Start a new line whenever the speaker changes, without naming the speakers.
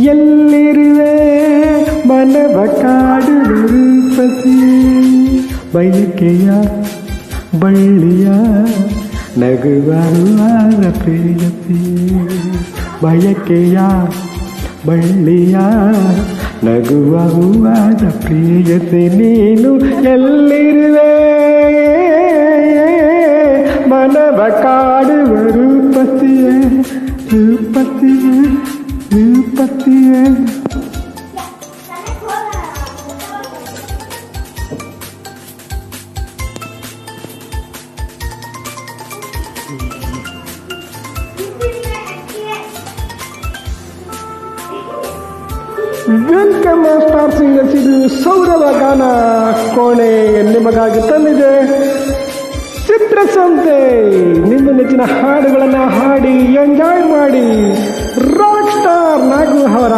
ಎಲ್ಲಿರುವೆ ಮನವ ಕಾಡುವರು ಪತಿ ಬಯಕೆಯ ಬಳ್ಳಿಯ ನಗುವಾದ ಪ್ರೇಯಸಿ ಬಯಕೆಯ ಬಳ್ಳಿಯ ನಗುವಾದ ಪ್ರೇಯಸಿ ನೀನು ಎಲ್ಲಿರುವೆ ಮನವ ಕಾಡುವ ರೂಪಸಿಯೇ ರೂಪಸಿಯೇ ರೂಪಸಿಯೇ ವೆಲ್ಕಮ್ ಸ್ಟಾರ್ ಸಿಂಗರ್ಸ್. ಇದು ಸೌರವ ಗಾನ ಕೋಣೆ ನಿಮಗಾಗಿ ತಂದಿದೆ ಚಿತ್ರಸಂತೆ. ನಿಮ್ಮ ನೆಚ್ಚಿನ ಹಾಡುಗಳನ್ನು ಹಾಡಿ ಎಂಜಾಯ್ ಮಾಡಿ. ರಾಕ್ ಸ್ಟಾರ್ ನಾಗು ಅವರ